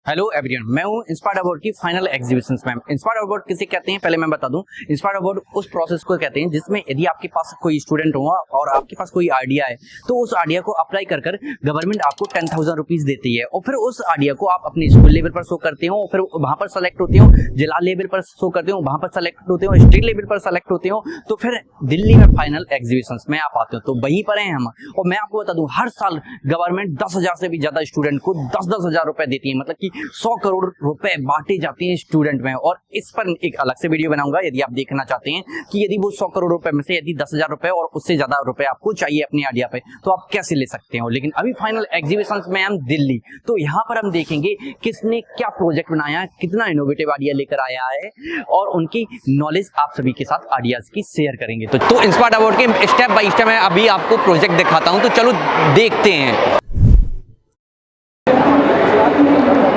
Hello everyone, मैं हूं inspired award की फाइनल एग्जीबिशंस में। इंस्पायर्ड अवार्ड किसे कहते हैं पहले मैं बता दूं। इंस्पायर्ड अवार्ड उस प्रोसेस को कहते हैं जिसमें यदि आपके पास कोई स्टूडेंट होगा और आपके पास कोई आइडिया है तो उस आइडिया को अप्लाई कर गवर्नमेंट आपको 10,000 रुपीज देती है और फिर उस आइडिया को आप अपने स्कूल लेवल पर शो करते हो, फिर वहां पर सेलेक्ट होते हो, जिला लेवल पर शो करते हो, वहां पर सेलेक्ट होते हो, स्टेट लेवल पर सेलेक्ट होते हो, तो फिर दिल्ली में फाइनल एग्जीबिशंस में आप आते हो। तो वहीं पर हैं हम। और मैं आपको बता दूं, हर साल गवर्नमेंट 10,000 से भी ज्यादा स्टूडेंट को 10-10 हजार रुपए देती है, मतलब कि 100 करोड़ रुपए बांटे जाते हैं स्टूडेंट में। और इस पर एक अलग से वीडियो बनाऊंगा यदि आप देखना चाहते हैं कि यदि वो 100 करोड़ रुपए में से यदि 10,000 रुपए और उससे ज्यादा रुपए आपको चाहिए अपनी आइडिया पे तो आप कैसे ले सकते हो। लेकिन अभी फाइनल एग्जीबिशंस में हम दिल्ली, तो यहाँ पर हम देखेंगे किसने क्या प्रोजेक्ट बनाया, कितना इनोवेटिव आइडिया लेकर आया है और उनकी नॉलेज आप सभी के साथ आइडियाज की शेयर करेंगे। तो इंस्पायर्ड अवार्ड के स्टेप बाय स्टेप मैं अभी आपको प्रोजेक्ट दिखाता हूँ, तो चलो देखते हैं।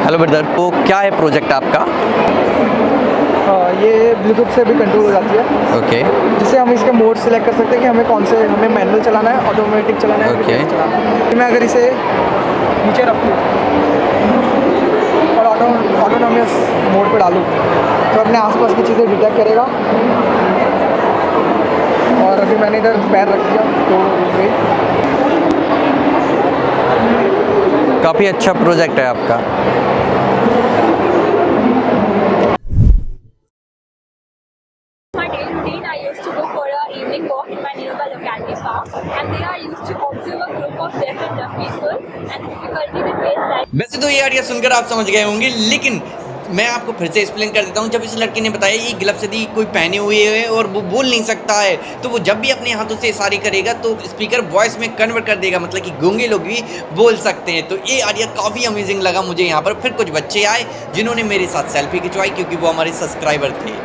हेलो ब्रदर, तो क्या है प्रोजेक्ट आपका? ये ब्लूटूथ से भी कंट्रोल हो जाती है। ओके। जिससे हम इसके मोड सेलेक्ट कर सकते हैं कि हमें कौन से, हमें मैनुअल चलाना है, ऑटोमेटिक चलाना है, ओके। चलाना है। मैं अगर इसे नीचे रखूँ और ऑटोनॉमस मोड पे डालूँ तो अपने आसपास की चीज़ें डिटेक्ट करेगा। और अभी मैंने इधर पैर रख दिया तो काफ़ी अच्छा प्रोजेक्ट है आपका। My daily routine, I used to go for an evening walk in my nearby locality park, and there I used to observe a group of deaf and dumb people and difficulty they face that. वैसे तो ये idea सुनकर आप समझ गए होंगे, लेकिन मैं आपको फिर से एक्सप्लेन कर देता हूँ। जब इस लड़के ने बताया ये ग्लव्स यदि कोई पहने हुए है और वो बोल नहीं सकता है तो वो जब भी अपने हाथों से इशारे करेगा तो स्पीकर वॉइस में कन्वर्ट कर देगा, मतलब कि गूंगे लोग भी बोल सकते हैं। तो ये आइडिया काफ़ी अमेजिंग लगा मुझे। यहाँ पर फिर कुछ बच्चे आए जिन्होंने मेरे साथ सेल्फी खिंचवाई क्योंकि वो हमारे सब्सक्राइबर थे।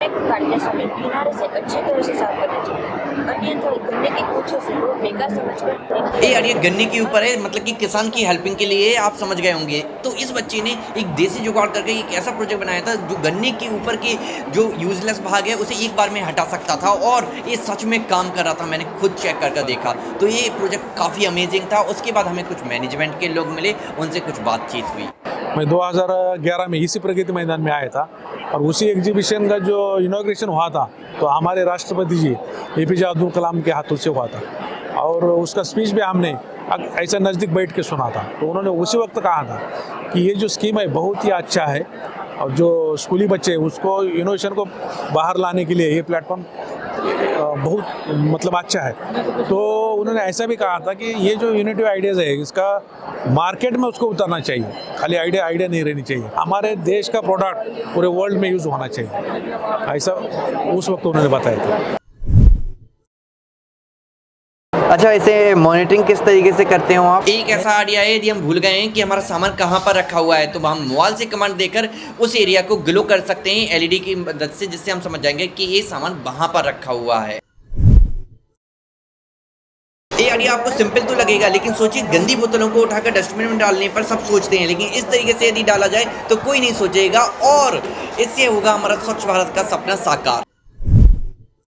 काटने समय किनारे से अच्छी तरह से साफ करना चाहिए, अन्यथा गन्ने की पूंछों से वो बेकार समझकर ये आइडिया गन्ने के ऊपर है, मतलब कि किसान की हेल्पिंग के लिए आप समझ गए होंगे। तो इस बच्चे ने एक देसी जुगाड़ करके एक ऐसा प्रोजेक्ट बनाया था जो गन्ने के ऊपर के जो यूजलेस भाग है उसे एक बार में हटा सकता था और ये सच में काम कर रहा था। मैंने खुद चेक करके देखा, तो ये प्रोजेक्ट काफ़ी अमेजिंग था। उसके बाद हमें कुछ मैनेजमेंट के लोग मिले, उनसे कुछ बातचीत हुई। मैं 2011 में इसी प्रगति मैदान में आया था और उसी एग्जीबिशन का जो इनॉग्रेशन हुआ था तो हमारे राष्ट्रपति जी APJ अब्दुल कलाम के हाथों से हुआ था और उसका स्पीच भी हमने ऐसा नज़दीक बैठ के सुना था। तो उन्होंने उसी वक्त कहा था कि ये जो स्कीम है बहुत ही अच्छा है और जो स्कूली बच्चे हैं उसको इनोवेशन को बाहर लाने के लिए ये प्लेटफॉर्म बहुत मतलब अच्छा है। तो उन्होंने ऐसा भी कहा था कि ये जो यूनिटिव आइडियाज़ है इसका मार्केट में उसको उतारना चाहिए, खाली आइडिया नहीं रहनी चाहिए, हमारे देश का प्रोडक्ट पूरे वर्ल्ड में यूज़ होना चाहिए, ऐसा उस वक्त उन्होंने बताया था। अच्छा, इसे मॉनिटरिंग किस तरीके से करते हो आप? एक ऐसा आइडिया है, यदि हम भूल गए हैं कि हमारा सामान कहाँ पर रखा हुआ है तो हम मोबाइल से कमांड देकर उस एरिया को ग्लो कर सकते हैं LED की मदद से, जिससे हम समझ जाएंगे कि ये सामान वहाँ पर रखा हुआ है। ये आइडिया आपको सिंपल तो लगेगा, लेकिन सोचिए गंदी बोतलों को उठाकर डस्टबिन में डालने पर सब सोचते हैं, लेकिन इस तरीके से यदि डाला जाए तो कोई नहीं सोचेगा और इससे होगा हमारा स्वच्छ भारत का सपना साकार।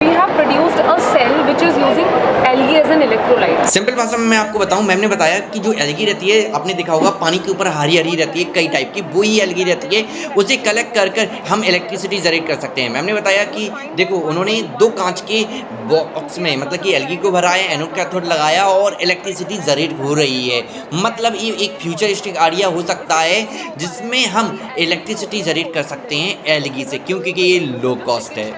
We have produced a cell which is using algae as an electrolyte. Simple भाषा में मैं आपको बताऊं, मैम ने बताया कि जो एल्गी रहती है, आपने देखा होगा पानी के ऊपर हरी हरी रहती है कई टाइप की, वो ही एल्गी रहती है, उसे कलेक्ट कर कर हम इलेक्ट्रिसिटी जनरेट कर सकते हैं। मैम ने बताया कि देखो उन्होंने 2 कांच के बॉक्स में मतलब कि एल्गी को भरा है, एनोड कैथोड लगाया और इलेक्ट्रिसिटी जनरेट हो रही है। मतलब ये एक फ्यूचरिस्टिक आइडिया हो सकता है जिसमें हम इलेक्ट्रिसिटी जनरेट कर सकते हैं एल्गी से, क्योंकि ये लो कॉस्ट है।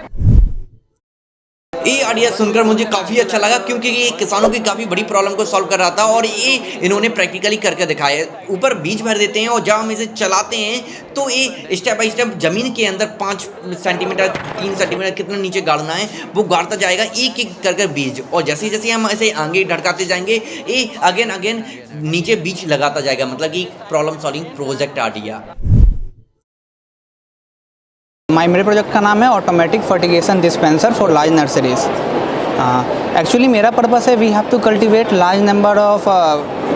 ये आइडिया सुनकर मुझे काफ़ी अच्छा लगा क्योंकि ये किसानों की काफ़ी बड़ी प्रॉब्लम को सॉल्व कर रहा था और ये इन्होंने प्रैक्टिकली करके दिखाया। ऊपर बीज भर देते हैं और जब हम इसे चलाते हैं तो ये स्टेप बाय स्टेप ज़मीन के अंदर 5 सेंटीमीटर 3 सेंटीमीटर कितना नीचे गाड़ना है वो गाड़ता जाएगा एक एक कर बीज, और जैसे जैसे हम ऐसे आगे ढड़काते जाएंगे ये अगेन नीचे बीज लगाता जाएगा, मतलब कि प्रॉब्लम सॉल्विंग प्रोजेक्ट आइडिया। मेरे प्रोजेक्ट का नाम है automatic fertigation dispenser for large nurseries. Actually मेरा पर्पस है we have to cultivate large number of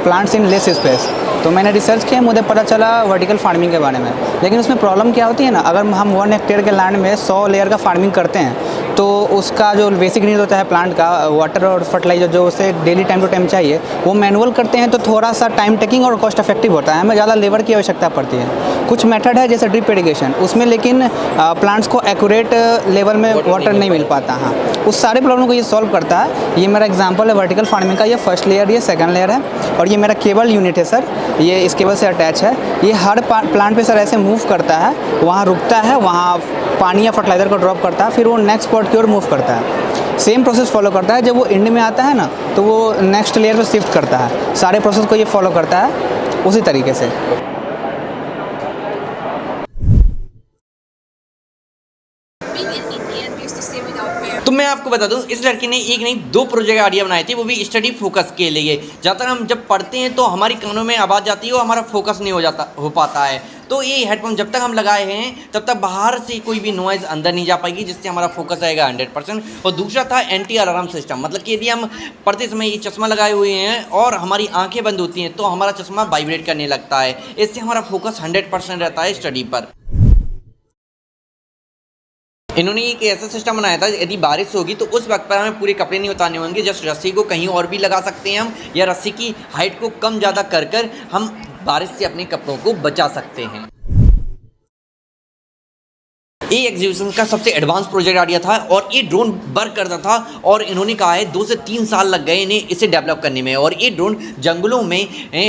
plants in less space. तो मैंने रिसर्च किया, मुझे पता चला वर्टिकल फार्मिंग के बारे में, लेकिन उसमें प्रॉब्लम क्या होती है ना, अगर हम 1 हेक्टेयर के लैंड में 100 लेयर का फार्मिंग करते हैं तो उसका जो बेसिक नीड होता है प्लांट का, वाटर और फर्टिलाइजर जो उसे डेली टाइम टू टाइम चाहिए, वो मैनुअल करते हैं तो थोड़ा सा टाइम टेकिंग और कॉस्ट इफेक्टिव होता है, हमें ज़्यादा लेबर की आवश्यकता पड़ती है। कुछ मेथड है जैसे ड्रिप इरिगेशन, उसमें लेकिन प्लांट्स को एक्यूरेट लेवल में वाटर नहीं मिल पाता। हाँ, उस सारे प्रॉब्लम को ये सॉल्व करता है। ये मेरा एग्जांपल है वर्टिकल फार्मिंग का, ये फर्स्ट लेयर, ये सेकंड लेयर है, और ये मेरा केबल यूनिट है सर, ये इस केबल से अटैच है। ये हर प्लांट पे सर ऐसे मूव करता है, वहाँ रुकता है, वहाँ पानी या फर्टिलाइजर को ड्रॉप करता है, फिर वो नेक्स्ट स्पॉट की ओर मूव करता है। सेम प्रोसेस फॉलो करता है। जब वो एंड में आता है ना, तो वो नेक्स्ट लेयर पे शिफ्ट करता है। सारे प्रोसेस को ये फॉलो करता है उसी तरीके से। तो मैं आपको बता दूं, इस लड़की ने एक नहीं 2 प्रोजेक्ट आइडिया बनाए थे, वो भी स्टडी फोकस के लिए। ज़्यादातर हम जब पढ़ते हैं तो हमारी कानों में आवाज़ आती है और हमारा फोकस नहीं हो पाता है। तो ये हेडफोन जब तक हम लगाए हैं तब तक बाहर से कोई भी नॉइज़ अंदर नहीं जा पाएगी, जिससे हमारा फोकस रहेगा 100%। और दूसरा था एंटी अलार्म सिस्टम, मतलब कि यदि हम पढ़ते समय ये चश्मा लगाए हुए हैं और हमारी आंखें बंद होती हैं तो हमारा चश्मा वाइब्रेट करने लगता है, इससे हमारा फोकस 100% रहता है स्टडी पर। इन्होंने एक ऐसा सिस्टम बनाया था, यदि बारिश होगी तो उस वक्त पर हमें पूरे कपड़े नहीं उतारने होंगे, जस्ट रस्सी को कहीं और भी लगा सकते हैं हम, या रस्सी की हाइट को कम ज़्यादा कर हम बारिश से अपने कपड़ों को बचा सकते हैं। ये एग्जीबिशन का सबसे एडवांस प्रोजेक्ट आइडिया था और ये ड्रोन वर्क करता था, और इन्होंने कहा है 2 से 3 साल लग गए इन्हें इसे डेवलप करने में। और ये ड्रोन जंगलों में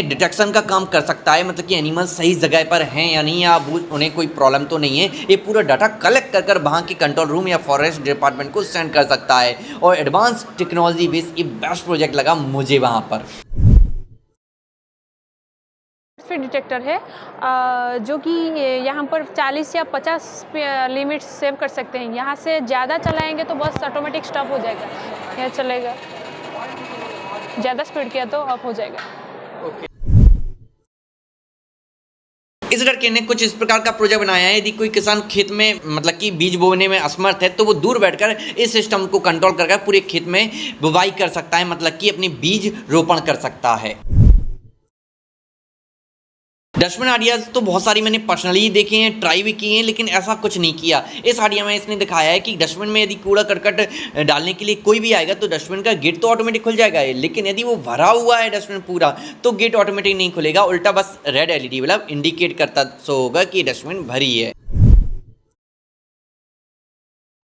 डिटेक्शन का काम कर सकता है, मतलब कि एनिमल्स सही जगह पर हैं या नहीं, या उन्हें कोई प्रॉब्लम तो नहीं है। ये पूरा डाटा कलेक्ट कर वहाँ के कंट्रोल रूम या फॉरेस्ट डिपार्टमेंट को सेंड कर सकता है, और एडवांस टेक्नोलॉजी बेस्ड ये बेस्ट प्रोजेक्ट लगा मुझे वहाँ पर। डिटेक्टर है जो कि यहाँ पर 40 या 50 लिमिट सेव कर सकते हैं। यहाँ से ज़्यादा चलाएंगे तो बस ऑटोमेटिक स्टॉप हो जाएगा, यह चलेगा, ज़्यादा स्पीड किया तो ऑफ हो जाएगा। इस लड़के ने कुछ इस प्रकार का प्रोजेक्ट बनाया है, यदि कोई किसान खेत में मतलब कि बीज बोने में असमर्थ है तो वो दूर बैठकर इस सिस्टम को कंट्रोल करके पूरे खेत में बुवाई कर सकता है, मतलब कि अपनी बीज रोपण कर सकता है। डस्टबिन आइडियाज़ तो बहुत सारी मैंने पर्सनली देखे हैं, ट्राई भी किए हैं, लेकिन ऐसा कुछ नहीं किया। इस आइडिया में इसने दिखाया है कि डस्टबिन में यदि कूड़ा करकट डालने के लिए कोई भी आएगा तो डस्टबिन का गेट तो ऑटोमेटिक खुल जाएगा, लेकिन यदि वो भरा हुआ है डस्टबिन पूरा तो गेट ऑटोमेटिक नहीं खुलेगा, उल्टा बस रेड LED बल्ब इंडिकेट करता सो होगा कि डस्टबिन भरी है।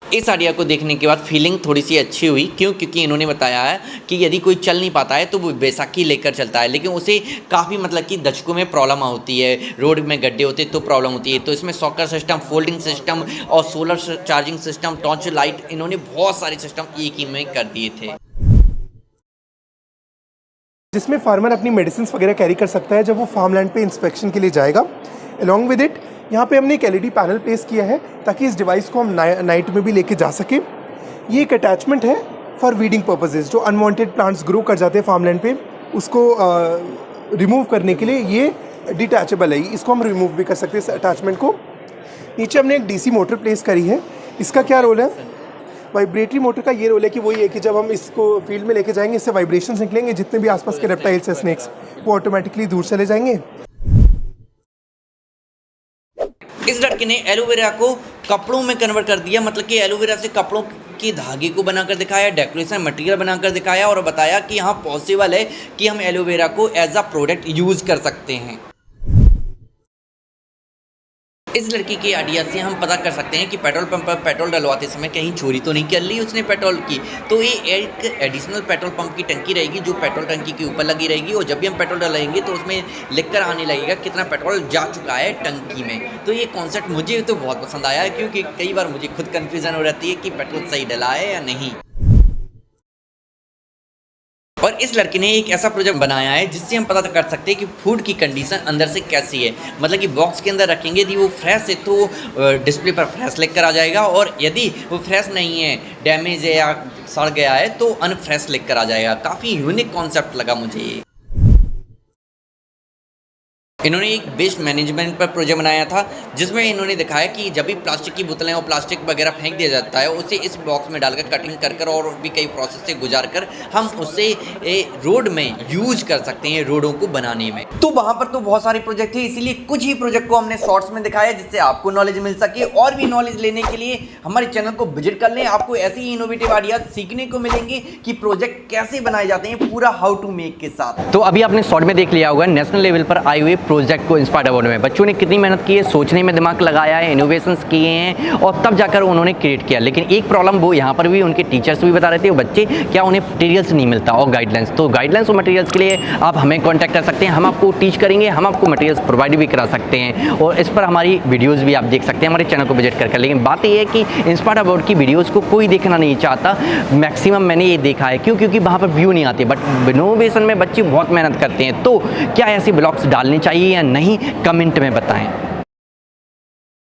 इस आइडिया को देखने के बाद फीलिंग थोड़ी सी अच्छी हुई, क्योंकि इन्होंने बताया है कि यदि कोई चल नहीं पाता है तो वो बैसाखी लेकर चलता है, लेकिन उसे काफ़ी मतलब कि दशकों में प्रॉब्लम होती है, रोड में गड्ढे होते तो प्रॉब्लम होती है। तो इसमें सॉकर सिस्टम, फोल्डिंग सिस्टम और solar charging system, torch light, इन्होंने बहुत सारे सिस्टम एक ही में कर दिए थे, जिसमें फार्मर अपनी मेडिसिन वगैरह कैरी कर सकता है जब वो फार्मलैंड पे इंस्पेक्शन के लिए जाएगा। अलॉन्ग विद इट यहाँ पे हमने एक LED पैनल प्लेस किया है ताकि इस डिवाइस को हम नाइट में भी लेके जा सकें। ये एक अटैचमेंट है फॉर वीडिंग पर्पसेस, जो अनवांटेड प्लांट्स ग्रो कर जाते हैं फार्मलैंड पे, उसको रिमूव करने के लिए ये डिटैचेबल है, इसको हम रिमूव भी कर सकते हैं इस अटैचमेंट को। नीचे हमने एक DC मोटर प्लेस करी है। इसका क्या रोल है? वाइब्रेटरी मोटर का ये रोल है कि वही है कि जब हम इसको फील्ड में लेके जाएंगे इससे वाइब्रेशंस निकलेंगे, जितने भी आसपास के रेप्टाइल्स हैं, स्नेक्स, वो ऑटोमेटिकली दूर चले जाएंगे। इस लड़के ने एलोवेरा को कपड़ों में कन्वर्ट कर दिया, मतलब कि एलोवेरा से कपड़ों के धागे को बनाकर दिखाया, डेकोरेशन मटेरियल बनाकर दिखाया, और बताया कि हाँ पॉसिबल है कि हम एलोवेरा को एज अ प्रोडक्ट यूज़ कर सकते हैं। इस लड़की के आइडिया से हम पता कर सकते हैं कि पेट्रोल पंप पर पेट्रोल डलवाते समय कहीं चोरी तो नहीं कर ली उसने पेट्रोल की। तो ये एक एडिशनल पेट्रोल पंप की टंकी रहेगी जो पेट्रोल टंकी के ऊपर लगी रहेगी, और जब भी हम पेट्रोल डलाएंगे तो उसमें लिखकर आने लगेगा कितना पेट्रोल जा चुका है टंकी में। तो ये कॉन्सेप्ट मुझे तो बहुत पसंद आया है, क्योंकि कई बार मुझे खुद कन्फ्यूज़न हो रहती है कि पेट्रोल सही डला है या नहीं। और इस लड़के ने एक ऐसा प्रोजेक्ट बनाया है जिससे हम पता कर सकते हैं कि फूड की कंडीशन अंदर से कैसी है, मतलब कि बॉक्स के अंदर रखेंगे यदि वो फ्रेश है तो डिस्प्ले पर फ्रेश लिख कर आ जाएगा, और यदि वो फ्रेश नहीं है, डैमेज है या सड़ गया है तो अनफ्रेश लिख कर आ जाएगा। काफ़ी यूनिक कॉन्सेप्ट लगा मुझे ये। इन्होंने एक वेस्ट मैनेजमेंट पर प्रोजेक्ट बनाया था जिसमें इन्होंने दिखाया कि जब भी प्लास्टिक की बोतलें और प्लास्टिक वगैरह फेंक दिया जाता है उसे इस बॉक्स में डालकर कटिंग कर और भी कई प्रोसेस से गुजार कर हम उसे रोड में यूज कर सकते हैं, रोडों को बनाने में। तो वहाँ पर तो बहुत सारे प्रोजेक्ट थे, इसीलिए कुछ ही प्रोजेक्ट को हमने शॉर्ट्स में दिखाया जिससे आपको नॉलेज मिल सके। और भी नॉलेज लेने के लिए हमारे चैनल को विजिट कर लें, आपको ऐसे ही इनोवेटिव आइडियाज सीखने को मिलेंगे कि प्रोजेक्ट कैसे बनाए जाते हैं पूरा हाउ टू मेक के साथ। तो अभी आपने शॉर्ट में देख लिया होगा नेशनल लेवल पर आए हुए प्रोजेक्ट को इंस्पायर्ड अवार्ड में बच्चों ने कितनी मेहनत की है, सोचने में दिमाग लगाया है, इनोवेशंस किए हैं और तब जाकर उन्होंने क्रिएट किया। लेकिन एक प्रॉब्लम वो यहाँ पर भी उनके टीचर्स भी बता रहे थे, वो बच्चे क्या उन्हें मटेरियल्स नहीं मिलता और गाइडलाइंस। तो गाइडलाइंस और मटेरियल्स के लिए आप हमें कॉन्टैक्ट कर सकते हैं, हम आपको टीच करेंगे, हम आपको मटेरियल्स प्रोवाइड भी करा सकते हैं और इस पर हमारी वीडियोज़ भी आप देख सकते हैं हमारे चैनल को विजिट करके। लेकिन बात यह है कि इंस्पायर्ड अवार्ड की वीडियोज़ को कोई देखना नहीं चाहता, मैक्सिमम मैंने ये देखा है। क्यों? क्योंकि वहाँ पर व्यू नहीं आते, बट इनोवेशन में बच्चे बहुत मेहनत करते हैं। तो क्या ऐसे ब्लॉग्स डालने चाहिए या नहीं, कमेंट में बताएं।